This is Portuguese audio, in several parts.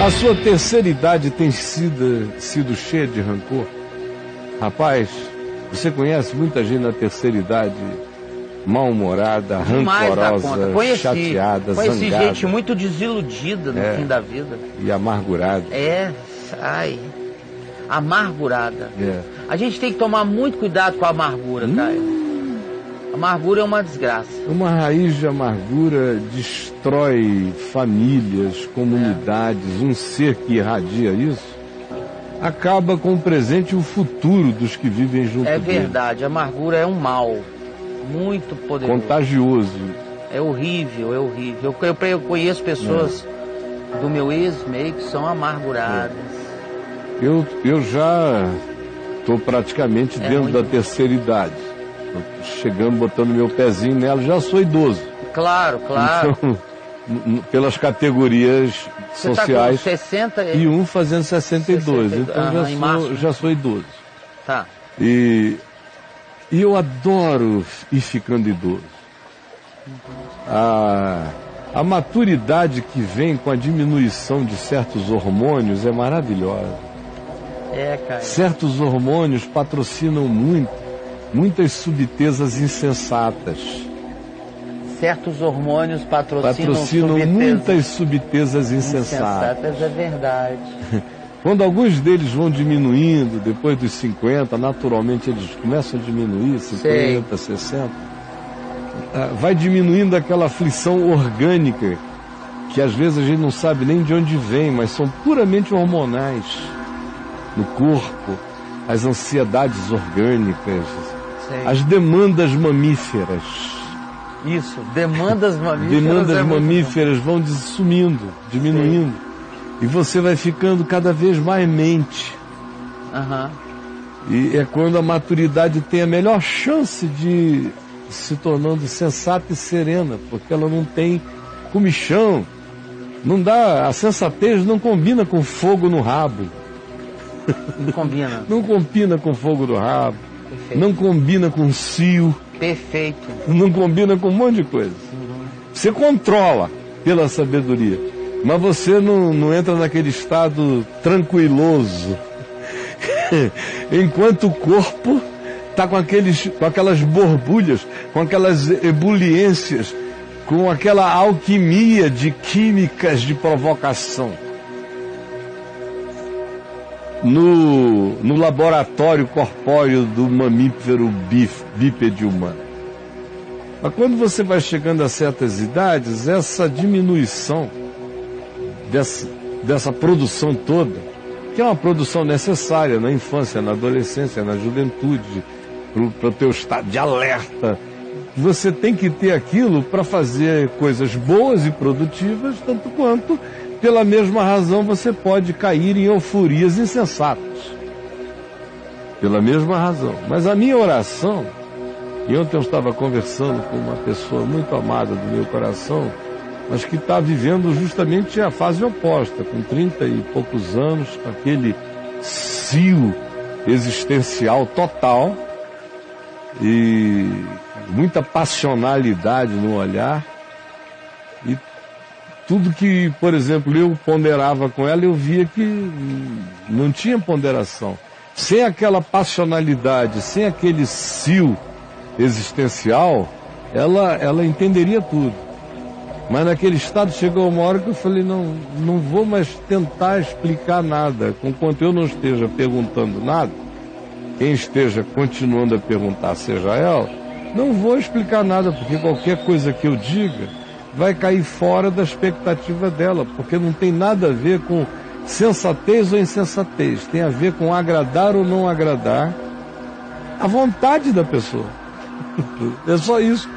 A sua terceira idade tem sido cheia de rancor? Rapaz, você conhece muita gente na terceira idade mal-humorada, rancorosa, chateada, conheci zangada. Gente muito desiludida no fim da vida. E amargurada. Amargurada. A gente tem que tomar muito cuidado com a amargura, Caio. Amargura é uma desgraça. Uma raiz de amargura destrói famílias, comunidades. Um ser que irradia isso acaba com o presente e o futuro dos que vivem junto dele. É verdade, a amargura é um mal muito poderoso. Contagioso. É horrível, é horrível. Eu conheço pessoas do meu ex-meio que são amarguradas. Eu já estou praticamente dentro da terceira idade. Chegando, botando meu pezinho nela, já sou idoso. Claro. Então, pelas categorias sociais. Tá com 60 e um fazendo 62. Então já sou idoso. Tá. E eu adoro ir ficando idoso. A maturidade que vem com a diminuição de certos hormônios é maravilhosa. Cara. Certos hormônios patrocinam muitas subtezas insensatas. Certos hormônios patrocinam muitas subtezas insensatas. É verdade. Quando alguns deles vão diminuindo, depois dos 50, naturalmente eles começam a diminuir, 50, 60. Vai diminuindo aquela aflição orgânica, que às vezes a gente não sabe nem de onde vem, mas são puramente hormonais no corpo, as ansiedades orgânicas, as demandas mamíferas. Isso, demandas mamíferas. Demandas mamíferas vão sumindo, diminuindo. E você vai ficando cada vez mais mente. E é quando a maturidade tem a melhor chance de se tornando sensata e serena, porque ela não tem comichão. Não dá, a sensatez não combina com fogo no rabo. Não combina. Não combina com fogo no rabo. Perfeito. Não combina com cio. Perfeito. Não combina com um monte de coisa. Você controla pela sabedoria, mas você não entra naquele estado tranquiloso. Enquanto o corpo está com aquelas borbulhas, com aquelas ebuliências, com aquela alquimia de químicas de provocação. No laboratório corpóreo do mamífero bípede humano. Mas quando você vai chegando a certas idades, essa diminuição dessa produção toda, que é uma produção necessária na infância, na adolescência, na juventude, para o teu estado de alerta, você tem que ter aquilo para fazer coisas boas e produtivas, tanto quanto, pela mesma razão, você pode cair em euforias insensatas. Pela mesma razão. Mas a minha oração, e ontem eu estava conversando com uma pessoa muito amada do meu coração, mas que está vivendo justamente a fase oposta, com 30 e poucos anos, com aquele cio existencial total e muita passionalidade no olhar. E tudo que, por exemplo, eu ponderava com ela, eu via que não tinha ponderação. Sem aquela passionalidade, sem aquele cio existencial, ela entenderia tudo. Mas naquele estado chegou uma hora que eu falei, não vou mais tentar explicar nada. Conquanto eu não esteja perguntando nada, quem esteja continuando a perguntar, seja ela, não vou explicar nada, porque qualquer coisa que eu diga vai cair fora da expectativa dela, porque não tem nada a ver com sensatez ou insensatez, tem a ver com agradar ou não agradar a vontade da pessoa. É só isso.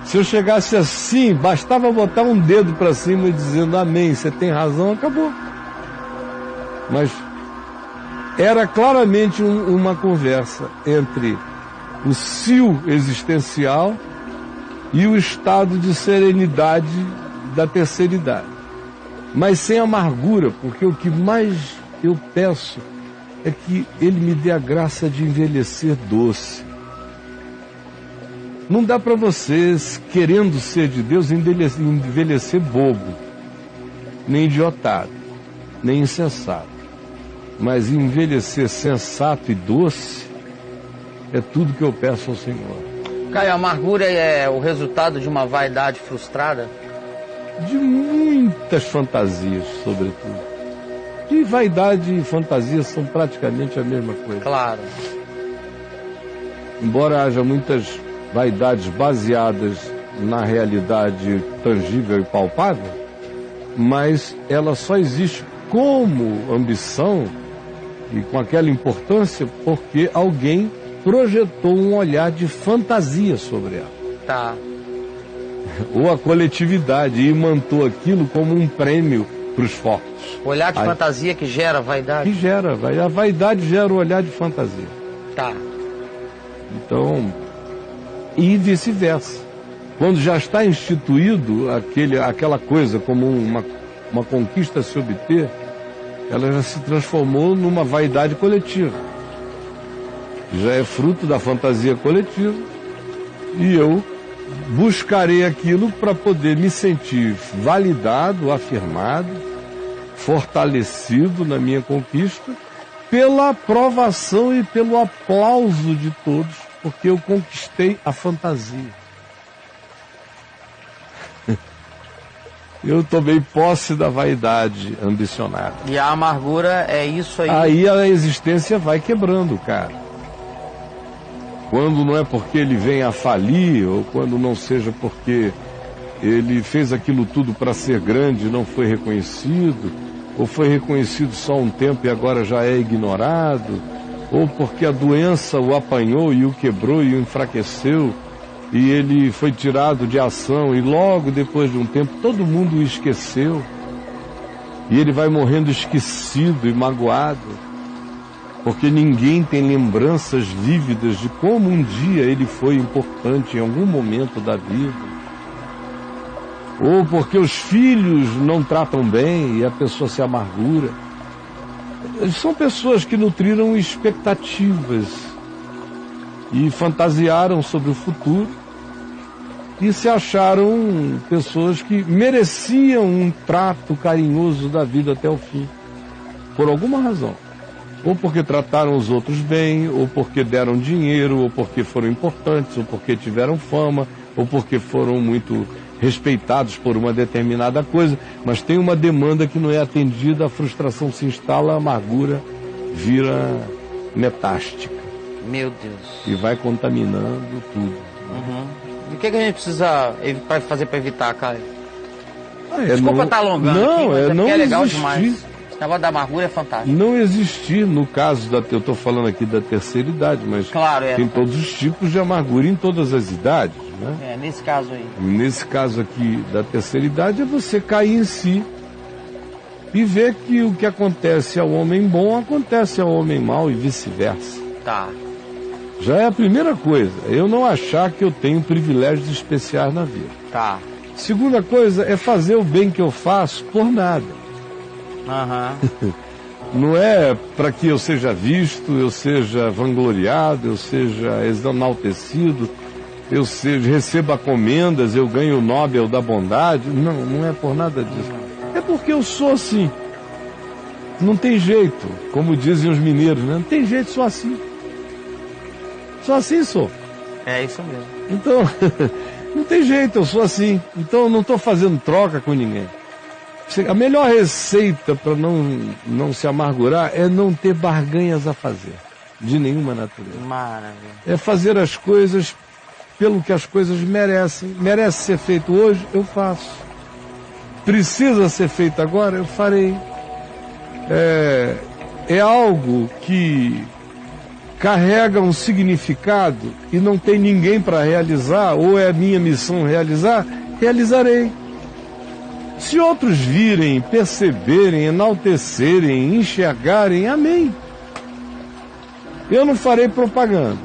Se eu chegasse assim, bastava botar um dedo para cima e dizendo amém, você tem razão, acabou. Mas era claramente uma conversa entre o cio existencial e o estado de serenidade da terceira idade. Mas sem amargura, porque o que mais eu peço é que Ele me dê a graça de envelhecer doce. Não dá para vocês, querendo ser de Deus, envelhecer bobo, nem idiotado. nem insensato. Mas envelhecer sensato e doce é tudo que eu peço ao Senhor. Caio, a amargura é o resultado de uma vaidade frustrada? De muitas fantasias, sobretudo. E vaidade e fantasia são praticamente a mesma coisa. Claro. Embora haja muitas vaidades baseadas na realidade tangível e palpável, mas ela só existe como ambição e com aquela importância porque alguém projetou um olhar de fantasia sobre ela. Tá. Ou a coletividade imantou aquilo como um prêmio para os fortes. O olhar de fantasia que gera vaidade? Que gera, a vaidade gera o olhar de fantasia. Tá. Então, e vice-versa. Quando já está instituído aquela coisa como uma conquista a se obter, ela já se transformou numa vaidade coletiva. Já é fruto da fantasia coletiva. E eu buscarei aquilo para poder me sentir validado, afirmado, fortalecido na minha conquista, pela aprovação e pelo aplauso de todos, porque eu conquistei a fantasia. Eu tomei posse da vaidade ambicionada. E a amargura é isso aí? Aí a existência vai quebrando, cara. Quando não é porque ele vem a falir, ou quando não seja porque ele fez aquilo tudo para ser grande e não foi reconhecido, ou foi reconhecido só um tempo e agora já é ignorado, ou porque a doença o apanhou e o quebrou e o enfraqueceu, e ele foi tirado de ação e logo depois de um tempo todo mundo o esqueceu, e ele vai morrendo esquecido e magoado, porque ninguém tem lembranças vívidas de como um dia ele foi importante em algum momento da vida. Ou porque os filhos não tratam bem e a pessoa se amargura. São pessoas que nutriram expectativas e fantasiaram sobre o futuro e se acharam pessoas que mereciam um trato carinhoso da vida até o fim, por alguma razão. Ou porque trataram os outros bem, ou porque deram dinheiro, ou porque foram importantes, ou porque tiveram fama, ou porque foram muito respeitados por uma determinada coisa. Mas tem uma demanda que não é atendida, a frustração se instala, a amargura vira metástica. Meu Deus. E vai contaminando tudo. Uhum. E o que a gente precisa fazer para evitar, Caio? Desculpa estar alongando aqui, mas não é legal existir. Demais. O negócio da amargura é fantástico. Não existir, no caso, eu estou falando aqui da terceira idade, mas claro, tem todos os tipos de amargura em todas as idades, né? Nesse caso aí. Nesse caso aqui da terceira idade é você cair em si e ver que o que acontece ao homem bom acontece ao homem mau e vice-versa. Tá. Já é a primeira coisa, eu não achar que eu tenho privilégios especiais na vida. Tá. Segunda coisa é fazer o bem que eu faço por nada. Não é para que eu seja visto, eu seja vangloriado, eu seja enaltecido, eu receba comendas, eu ganho o Nobel da bondade. Não é por nada disso. É porque eu sou assim. Não tem jeito, como dizem os mineiros, né? Não tem jeito, sou assim. Sou assim, sou. É isso mesmo. Então, não tem jeito, eu sou assim. Então eu não estou fazendo troca com ninguém. A melhor receita para não se amargurar é não ter barganhas a fazer, de nenhuma natureza. Maravilha. É fazer as coisas pelo que as coisas merecem. Merece ser feito hoje, eu faço. Precisa ser feito agora, eu farei. É algo que carrega um significado e não tem ninguém para realizar, ou é a minha missão realizar, realizarei. Se outros virem, perceberem, enaltecerem, enxergarem, amém. Eu não farei propaganda.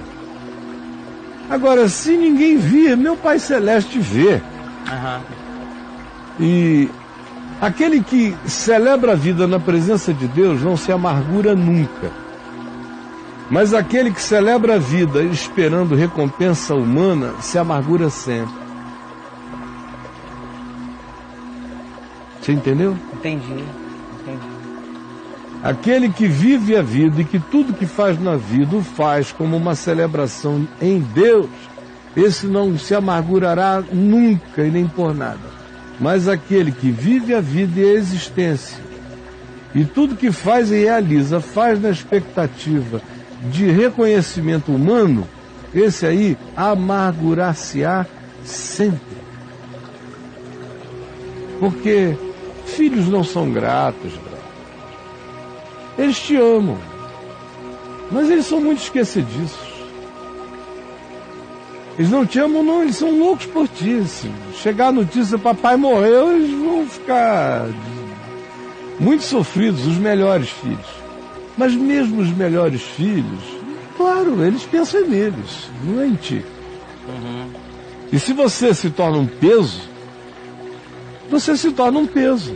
Agora, se ninguém vir, meu Pai Celeste vê. E aquele que celebra a vida na presença de Deus não se amargura nunca. Mas aquele que celebra a vida esperando recompensa humana se amargura sempre. Você entendeu? Entendi. Aquele que vive a vida e que tudo que faz na vida o faz como uma celebração em Deus, esse não se amargurará nunca e nem por nada. Mas aquele que vive a vida e a existência, e tudo que faz e realiza, faz na expectativa de reconhecimento humano, esse aí amargurar-se-á sempre. Porque filhos não são gratos, brother. Eles te amam, mas eles são muito esquecidiços. Eles não te amam, não, eles são loucos por ti. Se chegar a notícia, papai morreu, eles vão ficar muito sofridos, os melhores filhos. Mas mesmo os melhores filhos, claro, eles pensam neles, não é em ti. E se você se torna um peso, você se torna um peso.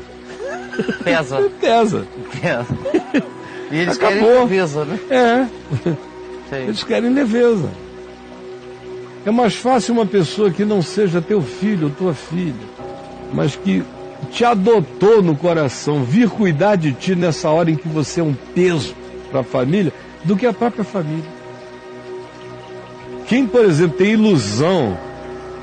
Pesa. Pesa. E eles Acabou. querem leveza, né? É. Sei. Eles querem leveza. É mais fácil uma pessoa que não seja teu filho ou tua filha, mas que te adotou no coração, vir cuidar de ti nessa hora em que você é um peso para a família, do que a própria família. Quem, por exemplo, tem ilusão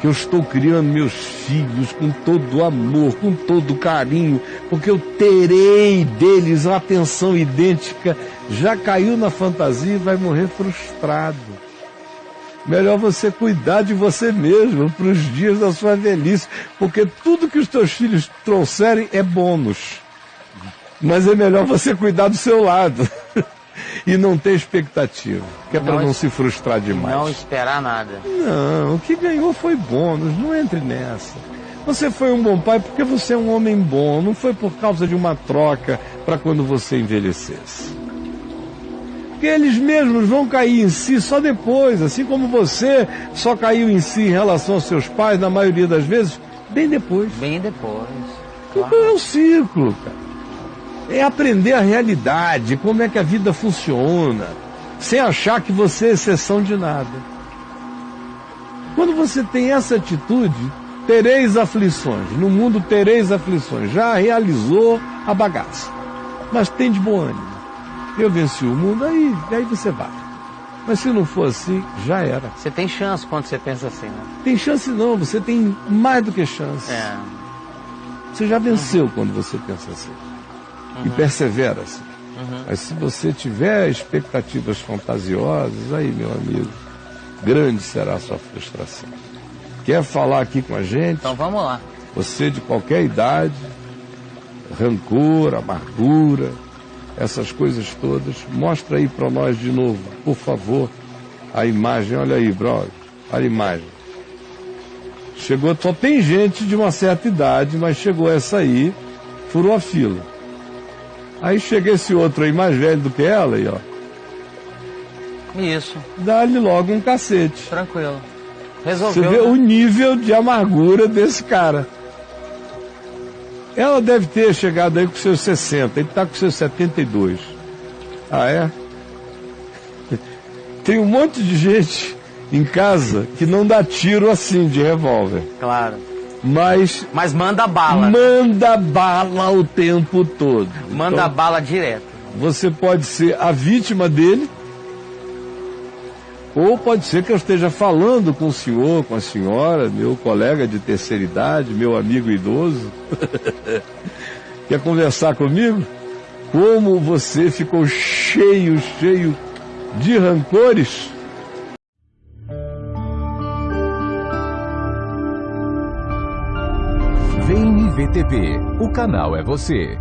que eu estou criando meus filhos com todo amor, com todo carinho, porque eu terei deles uma atenção idêntica, já caiu na fantasia e vai morrer frustrado. Melhor você cuidar de você mesmo para os dias da sua velhice, porque tudo que os teus filhos trouxerem é bônus. Mas é melhor você cuidar do seu lado e não ter expectativa, que é para não se frustrar demais. Não esperar nada. Não, o que ganhou foi bônus, não entre nessa. Você foi um bom pai porque você é um homem bom, não foi por causa de uma troca para quando você envelhecesse. Porque eles mesmos vão cair em si só depois, assim como você só caiu em si em relação aos seus pais, na maioria das vezes, bem depois. Bem depois. Então é um ciclo, cara. É aprender a realidade, como é que a vida funciona, sem achar que você é exceção de nada. Quando você tem essa atitude, tereis aflições. No mundo tereis aflições. Já realizou a bagaça. Mas tem de bom ânimo. Eu venci o mundo, aí você vai. Mas se não for assim, já era. Você tem chance quando você pensa assim, né? Tem chance não, você tem mais do que chance. É. Você já venceu quando você pensa assim. E persevera assim. Mas se você tiver expectativas fantasiosas, aí, meu amigo, grande será a sua frustração. Quer falar aqui com a gente? Então vamos lá. Você de qualquer idade, rancor, amargura, essas coisas todas, mostra aí para nós de novo, por favor, a imagem. Olha aí, brother, olha a imagem. Chegou, só tem gente de uma certa idade, mas chegou essa aí, furou a fila. Aí chega esse outro aí, mais velho do que ela, aí, ó. Isso. Dá-lhe logo um cacete. Tranquilo. Você Resolveu. vê Né? o nível de amargura desse cara. Ela deve ter chegado aí com seus 60, ele está com seus 72. Ah, é? Tem um monte de gente em casa que não dá tiro assim de revólver. Claro. Mas manda bala. Manda bala o tempo todo. Manda Então, bala direto. você pode ser a vítima dele, ou pode ser que eu esteja falando com o senhor, com a senhora, meu colega de terceira idade, meu amigo idoso. Quer conversar comigo? Como você ficou cheio de rancores? VMVTV, o canal é você.